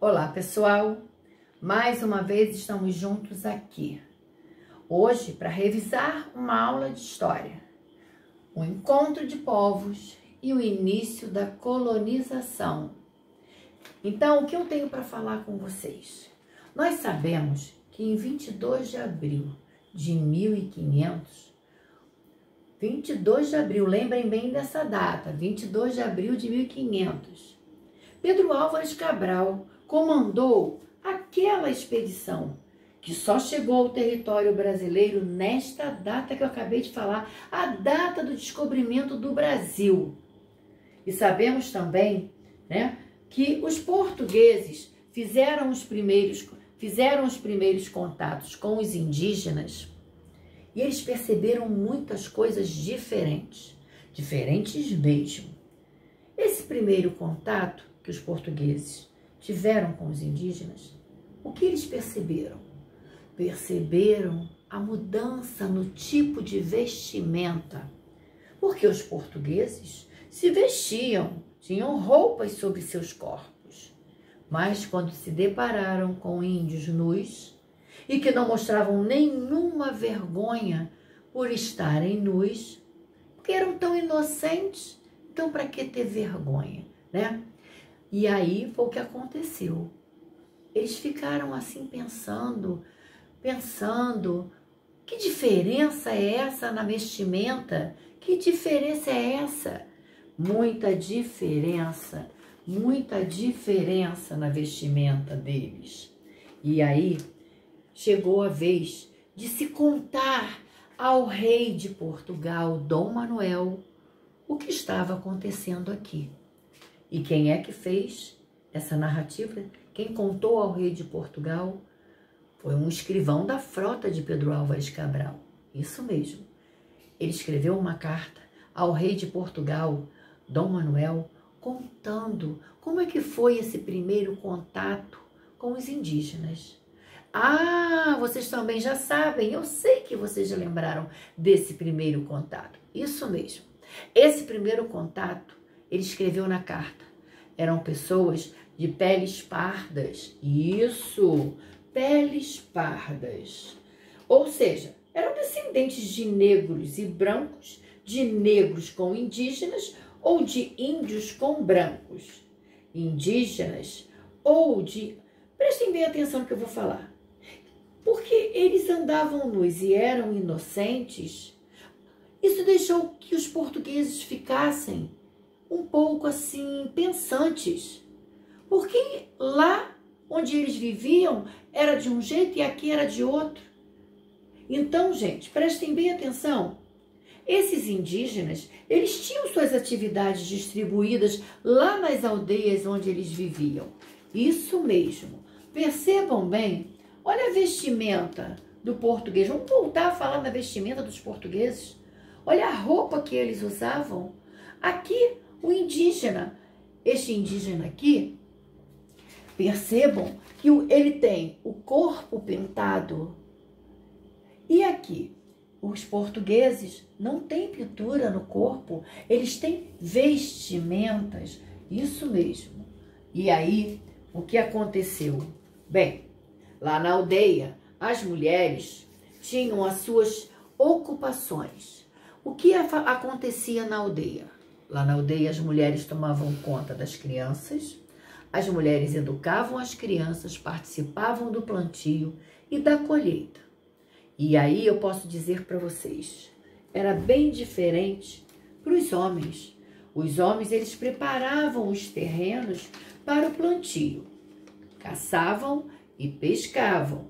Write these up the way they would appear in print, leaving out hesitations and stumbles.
Olá, pessoal! Mais uma vez estamos juntos aqui. Hoje, para revisar uma aula de história, o encontro de povos e o início da colonização. Então, o que eu tenho para falar com vocês? Nós sabemos que em 22 de abril de 1500, 22 de abril, lembrem bem dessa data, 22 de abril de 1500, Pedro Álvares Cabral comandou aquela expedição que só chegou ao território brasileiro nesta data que eu acabei de falar, a data do descobrimento do Brasil. E sabemos também, né, que os portugueses fizeram os primeiros contatos com os indígenas e eles perceberam muitas coisas diferentes mesmo. Esse primeiro contato que os portugueses tiveram com os indígenas, o que eles perceberam? Perceberam a mudança no tipo de vestimenta, porque os portugueses se vestiam, tinham roupas sobre seus corpos, mas quando se depararam com índios nus e que não mostravam nenhuma vergonha por estarem nus, porque eram tão inocentes, então para que ter vergonha, né? E aí foi o que aconteceu. Eles ficaram assim pensando, que diferença é essa na vestimenta? Que diferença é essa? Muita diferença na vestimenta deles. E aí chegou a vez de se contar ao rei de Portugal, Dom Manuel, o que estava acontecendo aqui. E quem é que fez essa narrativa? Quem contou ao rei de Portugal foi um escrivão da frota de Pedro Álvares Cabral. Isso mesmo. Ele escreveu uma carta ao rei de Portugal, Dom Manuel, contando como é que foi esse primeiro contato com os indígenas. Ah, vocês também já sabem, eu sei que vocês já lembraram desse primeiro contato. Isso mesmo. Esse primeiro contato, ele escreveu na carta. Eram pessoas de peles pardas. Isso, peles pardas. Ou seja, eram descendentes de negros e brancos, de negros com indígenas ou de índios com brancos. Indígenas ou de... Prestem bem atenção no que eu vou falar. Porque eles andavam nus e eram inocentes, isso deixou que os portugueses ficassem um pouco assim, pensantes. Porque lá onde eles viviam era de um jeito e aqui era de outro. Então, gente, prestem bem atenção. Esses indígenas, eles tinham suas atividades distribuídas lá nas aldeias onde eles viviam. Isso mesmo. Percebam bem, olha a vestimenta do português. Vamos voltar a falar da vestimenta dos portugueses. Olha a roupa que eles usavam. Aqui, o indígena, este indígena aqui, percebam que ele tem o corpo pintado. E aqui, os portugueses não têm pintura no corpo, eles têm vestimentas, isso mesmo. E aí, o que aconteceu? Bem, lá na aldeia, as mulheres tinham as suas ocupações. O que acontecia na aldeia? Lá na aldeia, as mulheres tomavam conta das crianças, as mulheres educavam as crianças, participavam do plantio e da colheita. E aí eu posso dizer para vocês, era bem diferente para os homens. Os homens, eles preparavam os terrenos para o plantio, caçavam e pescavam.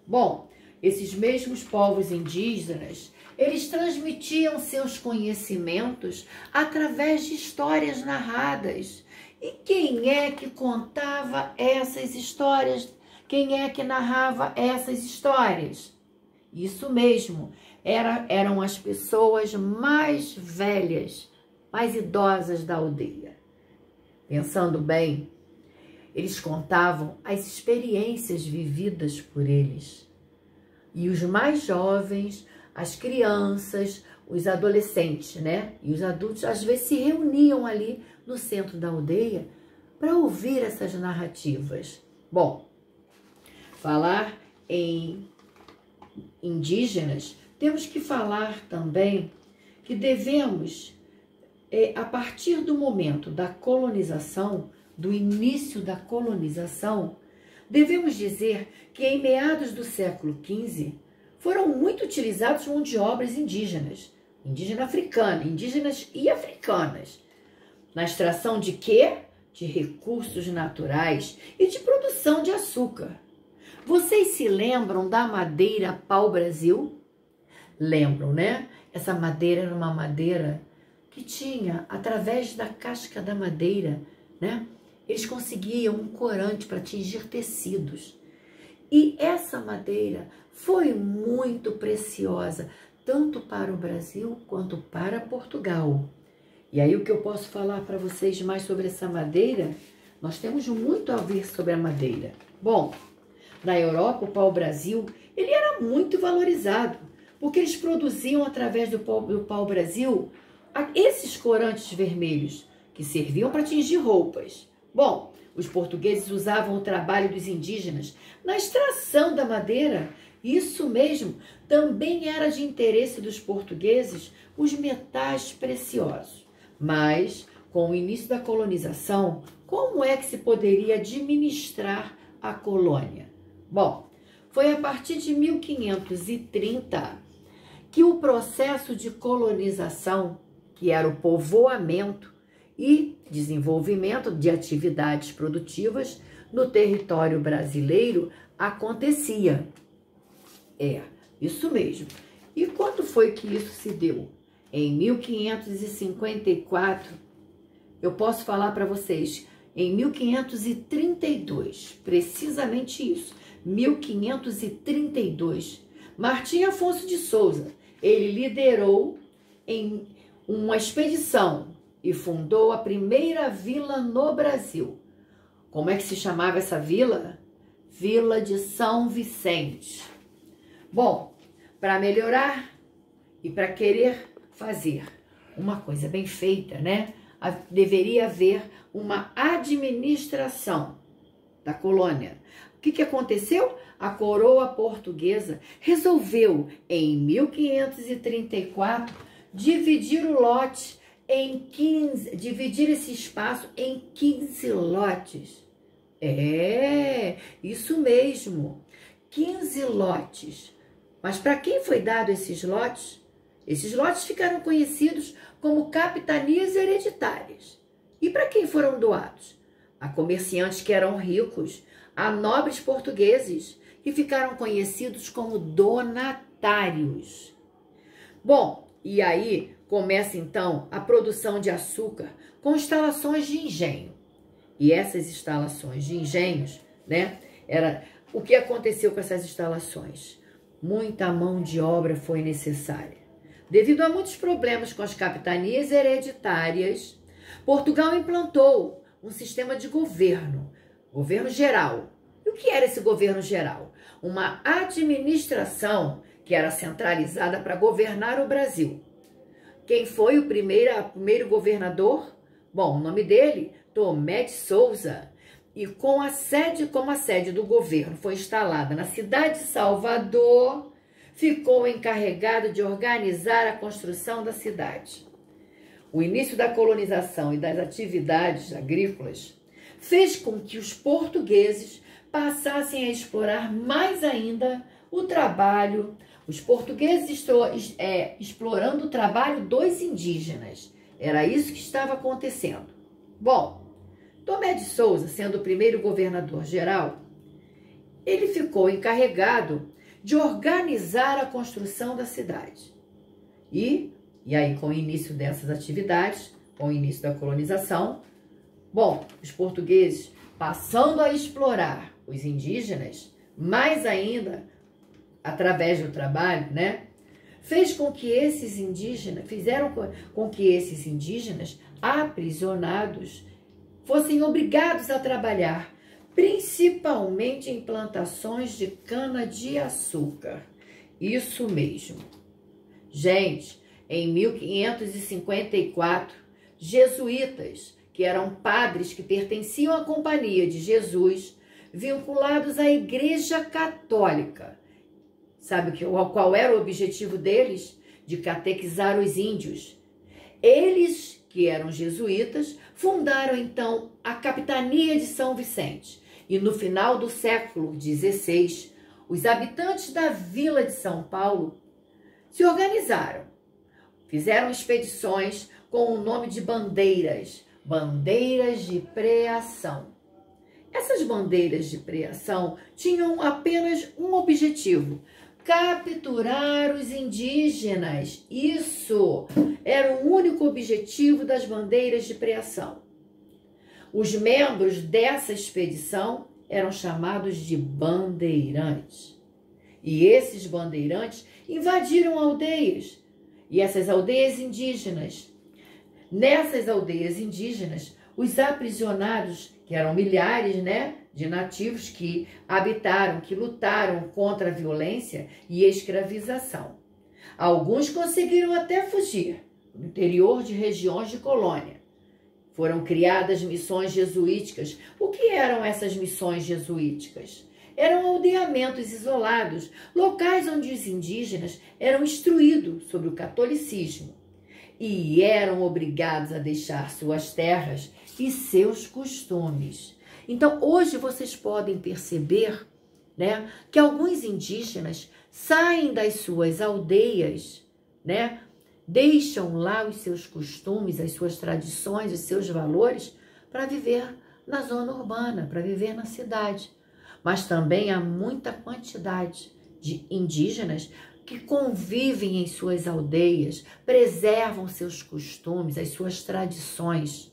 Bom, esses mesmos povos indígenas, eles transmitiam seus conhecimentos através de histórias narradas. E quem é que contava essas histórias? Quem é que narrava essas histórias? Isso mesmo, eram as pessoas mais velhas, mais idosas da aldeia. Pensando bem, eles contavam as experiências vividas por eles. E os mais jovens, as crianças, os adolescentes, né? E os adultos, às vezes, se reuniam ali no centro da aldeia para ouvir essas narrativas. Bom, falar em indígenas, temos que falar também que devemos, a partir do momento da colonização, do início da colonização, devemos dizer que em meados do século XV foram muito utilizados mão de obras indígenas e africanas, na extração de quê? De recursos naturais e de produção de açúcar. Vocês se lembram da madeira pau-brasil? Lembram, né? Essa madeira era uma madeira que tinha, através da casca da madeira, né? Eles conseguiam um corante para tingir tecidos. E essa madeira foi muito preciosa, tanto para o Brasil quanto para Portugal. E aí o que eu posso falar para vocês mais sobre essa madeira? Nós temos muito a ver sobre a madeira. Bom, na Europa, o pau-brasil, ele era muito valorizado, porque eles produziam, através do pau-brasil, esses corantes vermelhos, que serviam para tingir roupas. Bom, os portugueses usavam o trabalho dos indígenas na extração da madeira. Isso mesmo, também era de interesse dos portugueses os metais preciosos. Mas, com o início da colonização, como é que se poderia administrar a colônia? Bom, foi a partir de 1530 que o processo de colonização, que era o povoamento e desenvolvimento de atividades produtivas no território brasileiro, acontecia. Isso mesmo. E quando foi que isso se deu? Em 1554, eu posso falar para vocês, em 1532, precisamente isso, 1532, Martim Afonso de Souza, ele liderou em uma expedição e fundou a primeira vila no Brasil. Como é que se chamava essa vila? Vila de São Vicente. Bom, para melhorar e para querer fazer uma coisa bem feita, né? Deveria haver uma administração da colônia. O que aconteceu? A coroa portuguesa resolveu, em 1534, dividir o lote em 15, dividir esse espaço em 15 lotes. Isso mesmo, 15 lotes. Mas para quem foi dado esses lotes? Esses lotes ficaram conhecidos como capitanias hereditárias. E para quem foram doados? A comerciantes que eram ricos, a nobres portugueses, que ficaram conhecidos como donatários. Bom, e aí começa então a produção de açúcar com instalações de engenho. E essas instalações de engenhos, né? O que aconteceu com essas instalações? Muita mão de obra foi necessária. Devido a muitos problemas com as capitanias hereditárias, Portugal implantou um sistema de governo geral. E o que era esse governo geral? Uma administração que era centralizada para governar o Brasil. Quem foi o primeiro governador? Bom, o nome dele, Tomé de Souza. E como a sede do governo foi instalada na cidade de Salvador, ficou encarregado de organizar a construção da cidade. O início da colonização e das atividades agrícolas fez com que os portugueses passassem a explorar mais ainda o trabalho, os portugueses explorando o trabalho dos indígenas. Era isso que estava acontecendo. Bom, Tomé de Souza, sendo o primeiro governador geral, ele ficou encarregado de organizar a construção da cidade. E aí, com o início dessas atividades, com o início da colonização, bom, os portugueses passando a explorar os indígenas, mais ainda através do trabalho, né? Fizeram com que esses indígenas aprisionados fossem obrigados a trabalhar, principalmente em plantações de cana-de-açúcar. Isso mesmo. Gente, em 1554, jesuítas, que que eram padres que pertenciam à Companhia de Jesus, vinculados à Igreja Católica. Sabe qual era o objetivo deles? De catequizar os índios. Eles, que eram jesuítas, fundaram então a Capitania de São Vicente. E no final do século XVI, os habitantes da Vila de São Paulo se organizaram. Fizeram expedições com o nome de bandeiras, bandeiras de preação. Essas bandeiras de preação tinham apenas um objetivo: capturar os indígenas. Isso era o único objetivo das bandeiras de preação. Os membros dessa expedição eram chamados de bandeirantes. E esses bandeirantes invadiram aldeias. E essas aldeias indígenas, nessas aldeias indígenas, os aprisionados, que eram milhares, de nativos que habitaram, que lutaram contra a violência e a escravização. Alguns conseguiram até fugir no interior de regiões de colônia. Foram criadas missões jesuíticas. O que eram essas missões jesuíticas? Eram aldeamentos isolados, locais onde os indígenas eram instruídos sobre o catolicismo e eram obrigados a deixar suas terras e seus costumes. Então, hoje vocês podem perceber, que alguns indígenas saem das suas aldeias, deixam lá os seus costumes, as suas tradições, os seus valores para viver na zona urbana, para viver na cidade. Mas também há muita quantidade de indígenas que convivem em suas aldeias, preservam seus costumes, as suas tradições.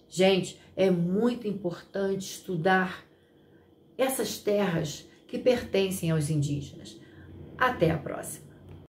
Gente, é muito importante estudar essas terras que pertencem aos indígenas. Até a próxima!